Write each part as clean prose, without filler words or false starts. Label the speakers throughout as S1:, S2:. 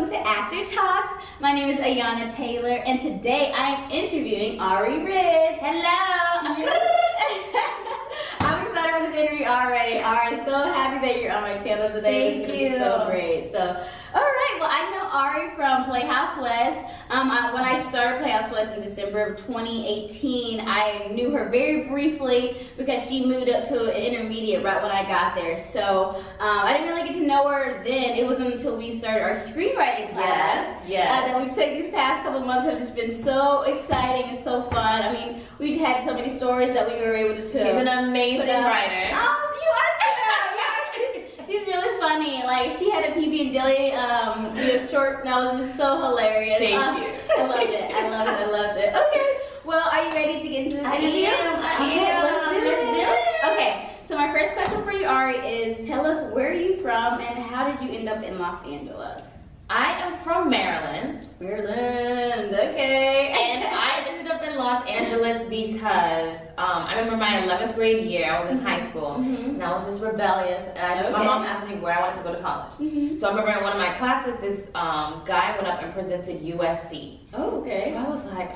S1: welcome to Actor Talks. My name is Ayana Taylor, and today I am interviewing Ari Rich.
S2: Hello.
S1: I'm excited for this interview already. Ari, so happy that you're on my channel today.
S2: Thank
S1: It's
S2: you.
S1: gonna be so great. So, all right. Well, I know Ari from Playhouse West. When I started Playhouse West in December of 2018, I knew her very briefly because she moved up to an intermediate right when I got there. So I didn't really get to know her then. It wasn't until we started our screenwriting class that we took. These past couple months have just been so exciting and so fun. I mean, we've had so many stories that we were able to.
S2: She's an amazing writer.
S1: Oh, you are too. Yeah, she's really funny. Like, she had a PB and Jelly short that was just so hilarious.
S2: Thank you.
S1: I loved it. I loved it. Okay. Well, are you ready to get into the interview?
S2: I am.
S1: Let's do it. Okay. So my first question for you, Ari, is tell us where are you from and how did you end up in Los Angeles?
S2: I am from Maryland.
S1: Maryland. Okay.
S2: And I ended up in Los Angeles because I remember my 11th grade year, I was in high school, and I was just rebellious. And my mom asked me where I wanted to go to college. So I remember in one of my classes, this guy went up and presented USC.
S1: Oh, okay.
S2: So I was like,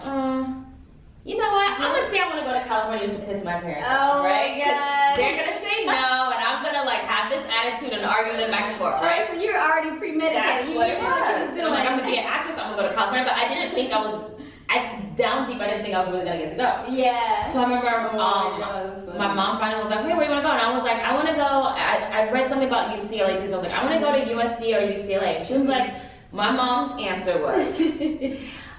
S2: you know what? I'm gonna say I want to go to California just to piss my parents
S1: Oh,
S2: off, right?
S1: my God.
S2: They're gonna say no, and I'm gonna like have this attitude and argue them back and forth, right?
S1: So you're already premeditated.
S2: That's
S1: You
S2: what it
S1: knew what you
S2: was.
S1: was doing.
S2: I'm like, I'm gonna be an actress. I'm gonna go to California, but I didn't think down deep, I didn't think I was really gonna get to go.
S1: Yeah.
S2: So I remember my mom finally was like, hey, where you wanna go? And I was like, I wanna go. I read something about UCLA too, so I was like, I wanna go to USC or UCLA. And she was like, my mom's answer was,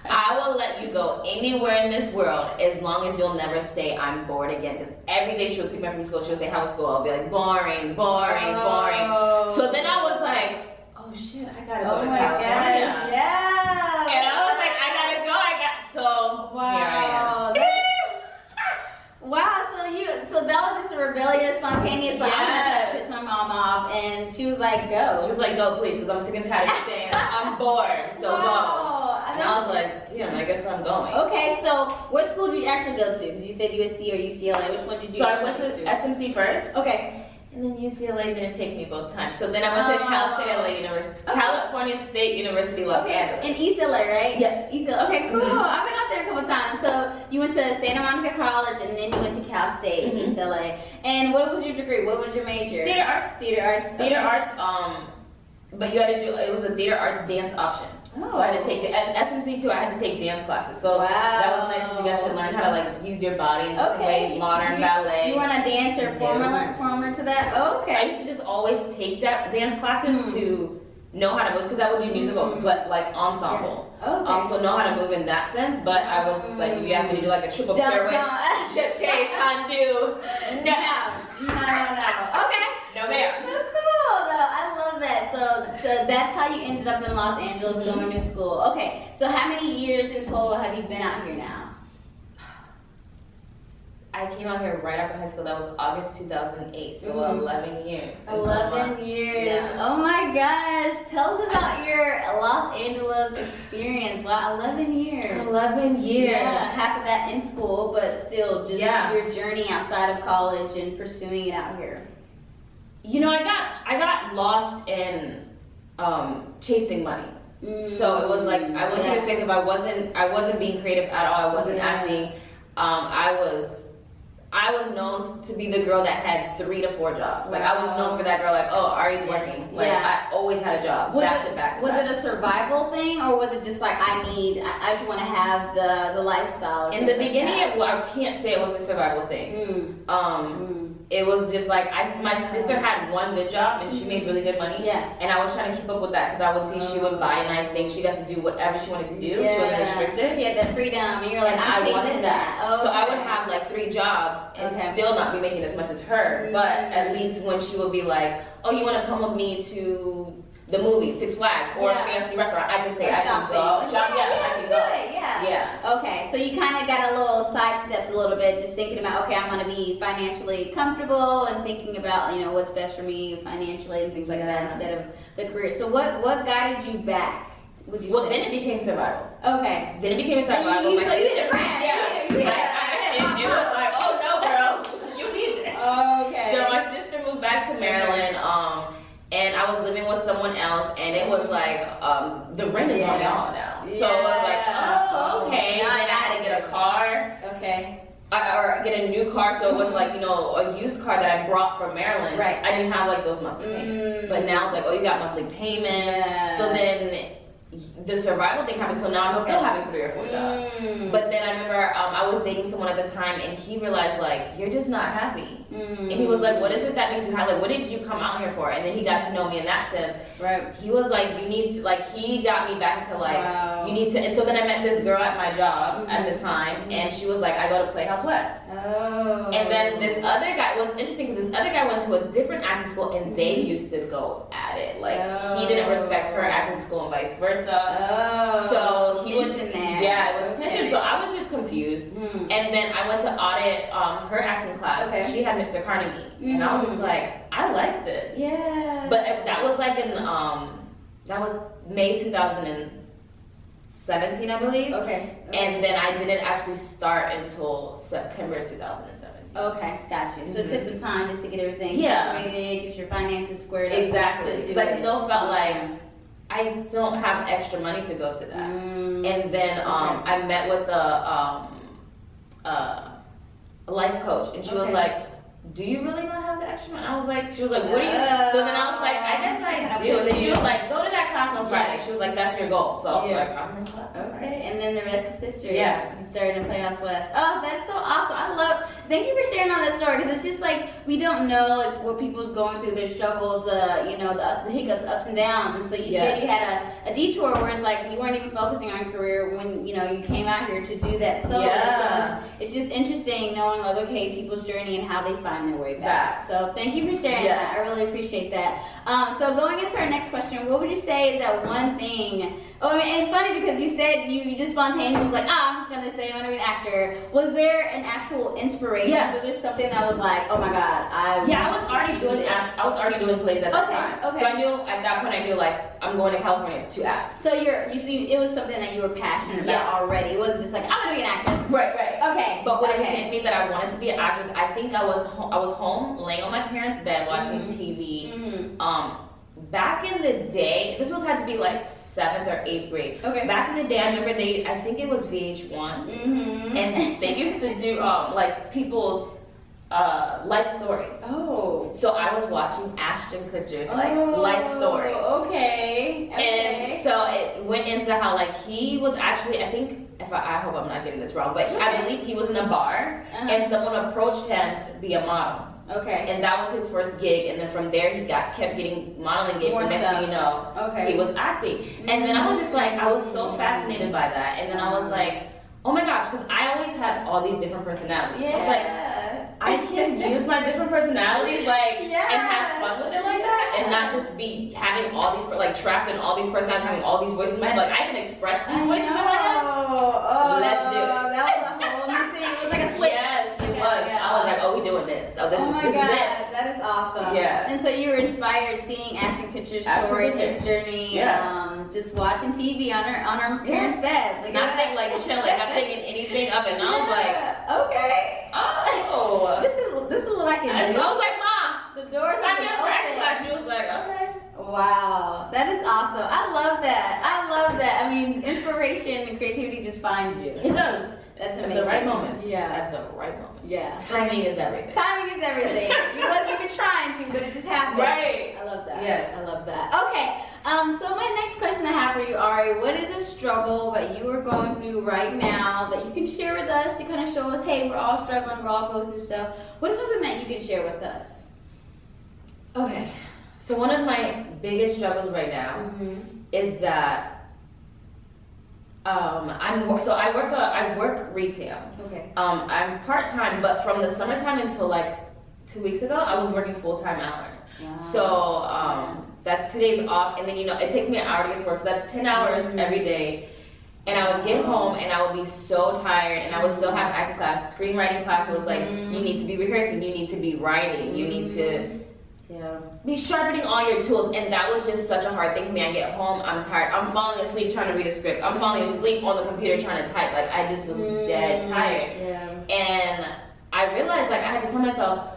S2: I will let you go anywhere in this world as long as you'll never say I'm bored again. Because every day she would pick me up from school, she would say, how was school? I'll be like, boring, boring, boring. So then I was like, oh shit, I gotta go to California.
S1: Gosh, yeah.
S2: And I was like, I gotta go. Here I am.
S1: Wow, so that was just a rebellious, spontaneous, like, I'm gonna try to piss my mom off, and she was like, go.
S2: She was like, go please, because I'm sick and tired of saying I'm bored, so go. And I was like, damn, I guess I'm going.
S1: Okay, so what school did you actually go to? Because you said USC or UCLA. Which one did you?
S2: So I went to SMC first.
S1: Okay.
S2: And then UCLA didn't take me both times. So then I went to California State University, Los Angeles.
S1: In East LA, right?
S2: Yes.
S1: East LA. Okay, cool. I've been out there a couple times. So you went to Santa Monica College, and then you went to Cal State in East LA. And what was your degree? What was your major?
S2: Theater arts.
S1: Theater arts.
S2: Theater arts. But you had to do. It was a theater arts dance option.
S1: Oh.
S2: So I had to take at SMC too. I had to take dance classes. So that was nice because you got to learn how to like use your body in different ways, modern ballet.
S1: You want a dancer former to that? Oh, okay.
S2: I used to just always take dance classes to know how to move because I would do musicals, but like ensemble.
S1: Okay.
S2: So know how to move in that sense. But I was like, if you asked me to do like a triple pirouette, jeté, tendu, no. Okay. No ma'am.
S1: So cool though. I love that. So that's how you ended up in Los Angeles going to school. Okay. So how many years in total have you been out here now?
S2: I came out here right after high school. That was August 2008. So 11 years.
S1: 11 years.
S2: Yeah.
S1: Oh my gosh. Tell us about your Los Angeles experience. Wow, 11 years.
S2: 11 years.
S1: Yeah, half of that in school, but still just your journey outside of college and pursuing it out here.
S2: You know, I got lost in chasing money. So it was like I went through a space of I wasn't being creative at all. I wasn't acting. I was known to be the girl that had 3 to 4 jobs. Like I was known for that girl. Like, oh, Ari's working. Like I always had a job. Back to back.
S1: Was it a survival thing, or was it just like I just want to have the lifestyle?
S2: In the beginning, I can't say it was a survival thing. It was just like my sister had one good job and she made really good money. Yeah. And I was trying to keep up with that because I would see she would buy nice things. She got to do whatever she wanted to do.
S1: Yeah.
S2: She wasn't restricted.
S1: So she had that freedom, and you're like,
S2: I wanted that.
S1: Oh,
S2: so I would have like 3 jobs and still not be making as much as her. But at least when she would be like, oh, you want to come with me to the movies, Six Flags, or a fancy restaurant, I can say I can go. I can go. Yeah.
S1: Okay, so you kind of got a little sidestepped a little bit, just thinking about, okay, I'm going to be financially comfortable and thinking about, what's best for me financially and things like that instead of the career. So what guided you back? Would you say?
S2: Then it became survival.
S1: Okay.
S2: Then it became survival.
S1: You hit a brand.
S2: It was like, oh no, girl, you need this.
S1: Okay.
S2: So my sister moved back to Maryland, and I I was living with someone else, and it was like the rent is on y'all now. So it was like, oh, okay. And then I had to get a car.
S1: Okay.
S2: Or get a new car, so it was like, you know, a used car that I brought from Maryland.
S1: Right.
S2: I didn't have like those monthly payments. But now it's like, oh, you got monthly payments.
S1: Yeah.
S2: So then the survival thing happened, so now I'm still having 3 or 4 jobs. But then I remember I was dating someone at the time, and he realized, like, you're just not happy. And he was like, what is it that makes you happy? Like, what did you come out here for? And then he got to know me in that sense.
S1: Right.
S2: He was like, you need to, like, he got me back into, like, you need to, and so then I met this girl at my job at the time, and she was like, I go to Playhouse West.
S1: Oh.
S2: And then this other guy, was interesting because this other guy went to a different acting school, and they used to go at it. Like, he didn't respect her acting school and vice versa.
S1: Oh,
S2: so he was
S1: in there.
S2: Yeah, it was tension. So I was just confused. And then I went to audit her acting class.
S1: Okay.
S2: She had Mr. Carnegie, and I was just like, I like this.
S1: Yeah.
S2: But that was like in that was May 2017, I believe.
S1: Okay.
S2: And then I didn't actually start until September 2017.
S1: Okay, got you. So it took some time just to get everything situated, get your finances squared up.
S2: Exactly. Because I still felt like I don't have extra money to go to that. And then I met with a life coach, and she was like, do you really not have the extra money? I was like, she was like, what do you? So then I was like, I guess I do. And then she was like, go to that class on Friday. She was like, that's your goal. So I was like, I'm in class on Friday.
S1: And then the rest is history.
S2: Yeah.
S1: You started in Playhouse West. Oh, that's so awesome. Thank you for sharing all that story, because it's just like, we don't know like what people's going through, their struggles, you know, the hiccups, ups and downs. And so you said you had a detour where it's like you weren't even focusing on career when, you know, you came out here to do that solo. So it's just interesting knowing like, okay, people's journey and how they find their way back. So thank you for sharing that. I really appreciate that. So going into our next question, what would you say is that one thing? Oh, I mean, and it's funny because you said you just spontaneously was like, I'm just gonna say I'm gonna be an actor. Was there an actual inspiration?
S2: Yes.
S1: Was there something that was like, oh my God, I was already doing
S2: plays at that time.
S1: Okay.
S2: So I knew at that point, I knew like I'm going to California to act.
S1: So you see, it was something that you were passionate about already. It wasn't just like, I'm gonna be an actress.
S2: Right.
S1: Okay.
S2: But when it hit me that I wanted to be an actress, I think I was home laying on my parents' bed watching TV. Back in the day, this had to be like 7th or 8th grade. Okay. Back in the day, I remember I think it was VH1, and they used to do like people's life stories. Oh. So I was watching Ashton Kutcher's life story.
S1: Okay.
S2: And so it went into how like he was actually, I think, I hope I'm not getting this wrong, but I believe he was in a bar and someone approached him to be a model. Okay. And that was his first gig, and then from there he kept getting modeling gigs, and next thing you know, he was acting. And then I was just like, I was so fascinated by that, and then I was like, oh my gosh, because I always had all these different personalities. So I was like, I can use my different personalities, like, and have fun with it like that, and not just be having all these, like, trapped in all these personalities, having all these voices in my head. Like, I can express these voices in my head. Let's do it.
S1: That was a whole new thing. It was like a switch.
S2: Yes, it was. I was like, oh, we doing this. Oh, this is it.
S1: That is awesome.
S2: Yeah.
S1: And so you were inspired seeing Ashton Kutcher's story, his journey, just watching TV on her parents' bed. Like,
S2: not chilling, not thinking anything of it. And I was like,
S1: okay.
S2: Oh.
S1: This is what I can do.
S2: I was like, Mom,
S1: the doors are open.
S2: She was like, okay.
S1: Wow, that is awesome. I love that. I mean, inspiration and creativity just finds you.
S2: It does.
S1: That's amazing.
S2: At the right moment.
S1: Yeah.
S2: At the right moment.
S1: Yeah.
S2: Timing is everything.
S1: Timing is everything. You wasn't even trying to, but it just happened.
S2: Right.
S1: I love that.
S2: Yes.
S1: I love that. Okay. So my next question I have for you, Ari, what is a struggle that you are going through right now that you can share with us to kind of show us, hey, we're all struggling, we're all going through stuff. What is something that you can share with us?
S2: Okay. So one of my biggest struggles right now is that I work retail. Okay. I'm part-time, but from the summertime until like 2 weeks ago, I was working full-time hours. Wow. So that's 2 days off, and then it takes me an hour to get to work, so that's 10 hours every day. And I would get home and I would be so tired, and I would still have acting class, screenwriting class. It was like, you need to be rehearsing, you need to be writing, you need to be sharpening all your tools, and that was just such a hard thing for me. I get home, I'm tired, I'm falling asleep trying to read a script, I'm falling asleep on the computer trying to type, like I just was dead tired. And I realized, like, I had to tell myself,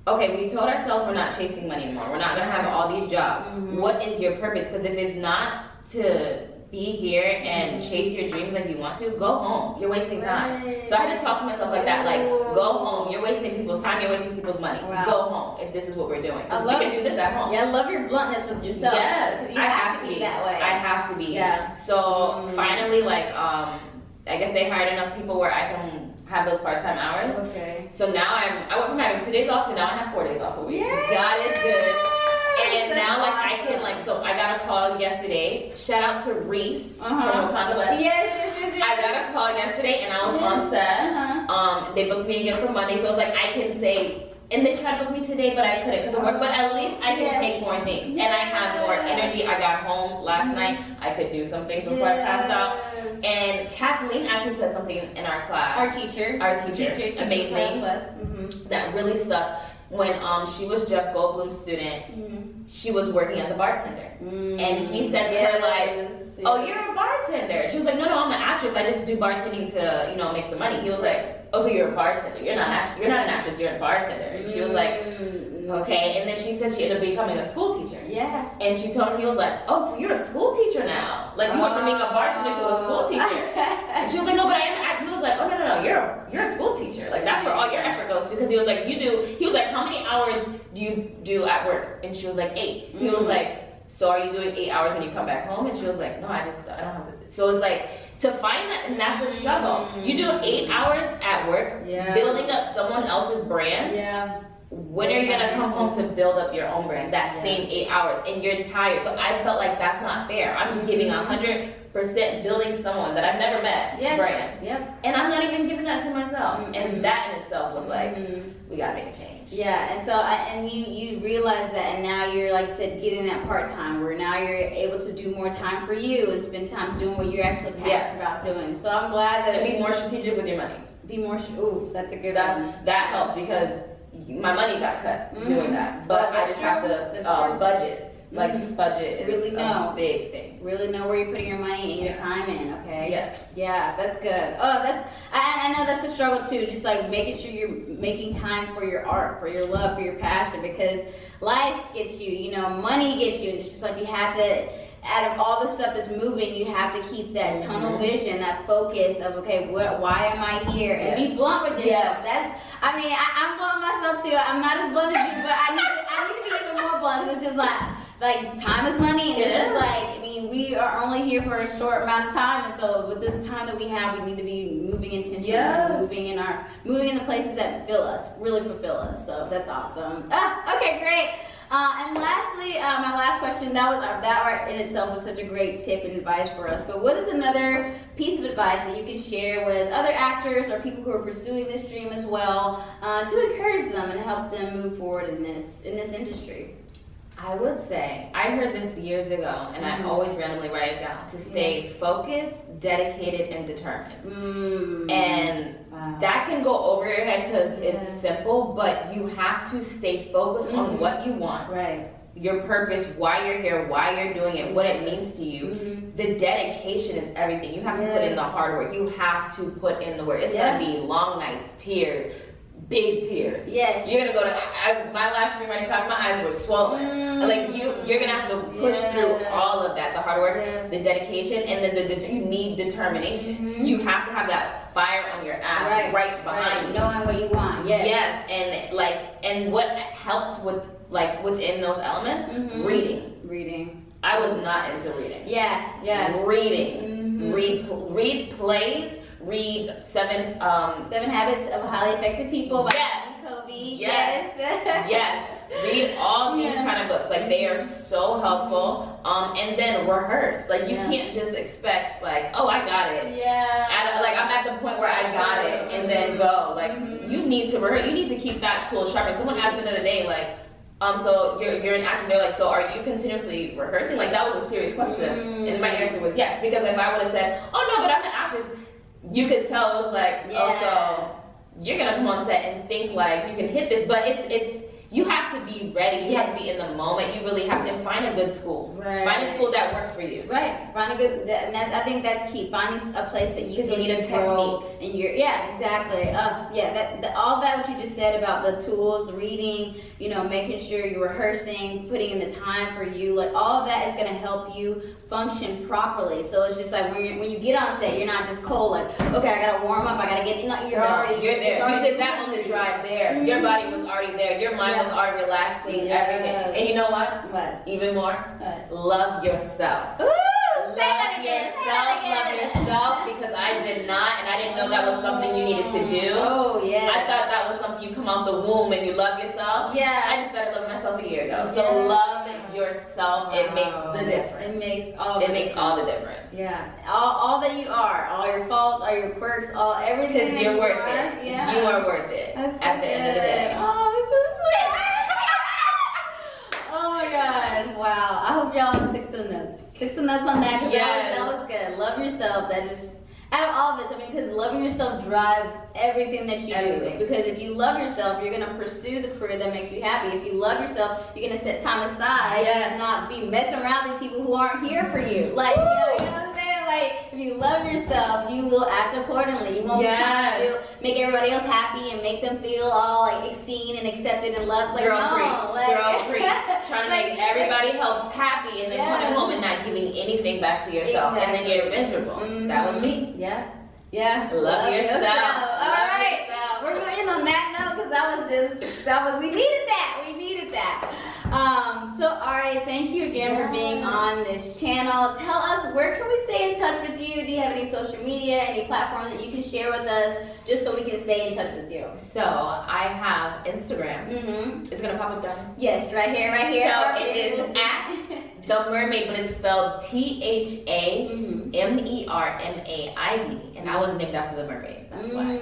S2: okay, we told ourselves we're not chasing money anymore. We're not gonna have all these jobs. What is your purpose? Because if it's not to be here and chase your dreams like you want to, go home. You're wasting time. So I had to talk to myself like that, like, go home. You're wasting people's time. You're wasting people's money. Go home if this is what we're doing. Because we can do this at home.
S1: Yeah, I love your bluntness with yourself.
S2: Yes,
S1: I have to be that way.
S2: I have to be.
S1: Yeah.
S2: So finally, like, I guess they hired enough people where I can have those part-time hours.
S1: Okay.
S2: So now I went from having 2 days off to now I have 4 days off a week.
S1: Yay!
S2: God is good. And
S1: That's
S2: now, like,
S1: awesome.
S2: I can, like, so I got a call yesterday. Shout out to Reese from Wakanda West.
S1: Yes.
S2: I got a call yesterday and I was on set. They booked me again for Monday, so it's like I can say, and they tried to book me today, but I couldn't because of work. But at least I can take more things, and I have more energy. I got home last night. I could do some things before I passed out. And Kathleen actually said something in our class.
S1: Our teacher,
S2: amazing. That really stuck. When she was Jeff Goldblum's student, she was working as a bartender, and he said to her like, "Oh, you're a bartender." And she was like, "No, I'm an actress. I just do bartending to, make the money." He was like, "Oh, so you're a bartender? You're not an actress. You're a bartender." And she was like, "Okay." And then she said she ended up becoming a school teacher.
S1: Yeah.
S2: And she told him, he was like, "Oh, so you're a school teacher now? Like you went from being a bartender to a school teacher?" And she was like, "No, but I am." He was like, "Oh no, you're a school teacher. Like that's where all your effort goes to." Because he was like, he was like, "How many hours do you do at work?" And she was like, 8. He was like, "So are you doing 8 hours when you come back home?" And she was like, "No, I don't have to." So it's like, to find that, and that's a struggle. You do 8 hours at work, building up someone else's brand.
S1: Yeah.
S2: When are you gonna come home to build up your own brand? That same 8 hours, and you're tired. So I felt like that's not fair. I'm giving 100% building someone that I've never met brand.
S1: Yep.
S2: And I'm not even giving that to myself. And that in itself was like, we gotta make a change.
S1: Yeah, and so and you realize that, and now you're, like I said, getting that part-time where now you're able to do more time for you and spend time doing what you're actually passionate about doing. So I'm glad that
S2: and be more strategic with your money.
S1: Be more. Ooh, that's a good one.
S2: That helps because my money got cut doing that, but I just have to budget. Like budget is a big thing.
S1: Really know where you're putting your money and your time in, okay?
S2: Yes.
S1: Yeah, that's good. Oh, I know that's a struggle too, just like making sure you're making time for your art, for your love, for your passion, because life gets you, money gets you, and it's just like you have to, out of all the stuff that's moving, you have to keep that tunnel vision, that focus of, okay, why am I here? And be blunt with yourself. I'm blunt myself too. I'm not as blunt as you, but I need to be even more blunt. It's just like time is money, and this is like, we are only here for a short amount of time, and so with this time that we have, we need to be moving intentionally, moving in the places that really fulfill us. So that's awesome. Okay, great. And lastly, my last question, that in itself was such a great tip and advice for us, but what is another piece of advice that you can share with other actors or people who are pursuing this dream as well, to encourage them and help them move forward in this industry?
S2: I would say, I heard this years ago, and I always randomly write it down, to stay focused, dedicated, and determined. And that can go over your head because it's simple, but you have to stay focused on what you want.
S1: Right.
S2: Your purpose, why you're here, why you're doing it, what it means to you. The dedication is everything. You have to put in the hard work. You have to put in the work. It's going to be long nights, tears, big tears. Yes. You're gonna go to my last screenwriting class. My eyes were swollen. Like you're gonna have to push through all of that, the hard work, the dedication, and then you need determination. You have to have that fire on your ass right behind you,
S1: knowing what you want. Yes.
S2: And what helps with within those elements, reading. I was not into reading. Reading. Read plays. Read Seven
S1: Habits of Highly Effective People by Kobe.
S2: Yes. Read all these kind of books. Like, they are so helpful. And then rehearse. Like, you can't just expect, like, oh, I got it. I'm at the point where I got it, and then go. Like, you need to rehearse. You need to keep that tool sharp. And someone asked me the other day, like, so you're an actor. They're like, so are you continuously rehearsing? Like, that was a serious question. And my answer was yes. Because if I would have said, oh, no, but I'm an actress, you could tell it was like, oh, so you're gonna come on set and think like you can hit this, but you have to be ready. You have to be in the moment. You really have to find a good school.
S1: Right.
S2: Find a school that works for you.
S1: Right. Find a good. I think that's key. Finding a place that you can
S2: need a
S1: grow
S2: technique.
S1: and exactly. All that what you just said about the tools, reading, making sure you're rehearsing, putting in the time for you, like all of that is gonna help you function properly. So it's just like when you get on set, you're not just cold like, okay, I gotta warm up, I gotta get. You're there.
S2: You did that on the drive there.
S1: Mm-hmm.
S2: Your body was already there. Your mind was already relaxing. Everything. And you know what?
S1: What?
S2: Even more.
S1: What?
S2: Love yourself.
S1: Ooh,
S2: Love yourself, because I did not, and I didn't know that was something you needed to do.
S1: Oh yeah.
S2: I thought that was something you come out the womb and you love yourself.
S1: Yeah.
S2: I just started loving myself a year ago. So love yourself. It makes the difference.
S1: It makes
S2: all the difference.
S1: Yeah. All that you are, all your faults, all your quirks, everything.
S2: Because you're worth it.
S1: Yeah.
S2: You are worth it.
S1: That's so
S2: at the end of the day.
S1: Oh, this is sweet. Oh my God. Wow. I hope y'all took some notes. Took some notes on that because that was good. Love yourself. That is, out of all of this, because loving yourself drives everything that you do. Because if you love yourself, you're going to pursue the career that makes you happy. If you love yourself, you're going to set time aside to not be messing around with people who aren't here for you. Like, you know what I'm saying? Like, if you love yourself, you will act accordingly. You won't be trying to make everybody else happy and make them feel all like seen and accepted and loved. Like,
S2: Girl,
S1: no,
S2: preach.
S1: like,
S2: Girl, preach. Trying to make everybody happy and then coming home and not giving anything back to yourself. And then you're miserable. That was me.
S1: Yeah.
S2: Love yourself.
S1: All right. We're going to end on that note because we needed that. So Ari, thank you again for being on this channel. Tell us, where can we stay in touch with you? Do you have any social media, any platforms that you can share with us just so we can stay in touch with you?
S2: So I have Instagram. It's going to pop up down here.
S1: Yes, right here.
S2: So it is at The Mermaid, but it's spelled THAMERMAID. And I was named after the mermaid. That's why.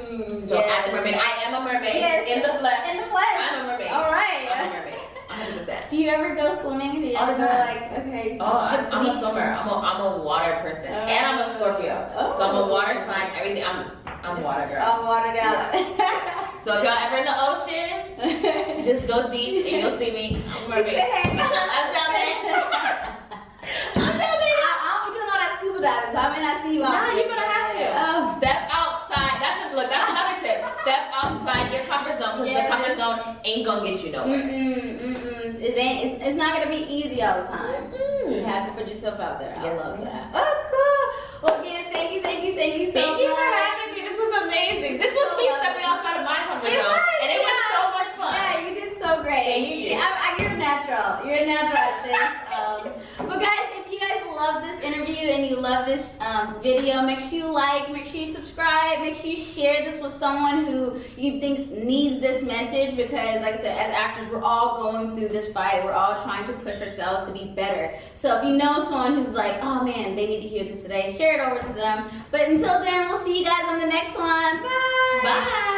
S2: So at The Mermaid, I am a mermaid in the flesh.
S1: In the flesh.
S2: I'm a mermaid.
S1: All right.
S2: I'm a mermaid. 100%.
S1: Do you ever go swimming? Do you
S2: All
S1: ever
S2: the
S1: go
S2: time. I'm a swimmer. I'm a water person, and I'm a Scorpio. So I'm a water sign. Everything. I'm water girl.
S1: I'm watered out.
S2: So if y'all ever in the ocean, just go deep and you'll see me. I'm a mermaid. I'm down there.
S1: I don't be doing all that scuba diving, so I may not see you out there.
S2: Nah, you're gonna have to. Step outside. That's another tip. Step outside your comfort zone, because the comfort zone ain't gonna get you nowhere.
S1: It's not gonna be easy all the time. You have to put yourself out there. I love that. Oh, cool. Well, again, thank you so much.
S2: Thank you for having me. This was amazing. This was me stepping outside of my comfort zone, and it was so much fun.
S1: Yeah, you did so great. You're a natural. You're a natural at this. But guys, if you guys love this interview and you love this video, make sure you like, make sure you subscribe, make sure you share this with someone who you think needs this message, because like I said, as actors, we're all going through this fight. We're all trying to push ourselves to be better. So if you know someone who's like, oh man, they need to hear this today, share it over to them. But until then, we'll see you guys on the next one. Bye.
S2: Bye.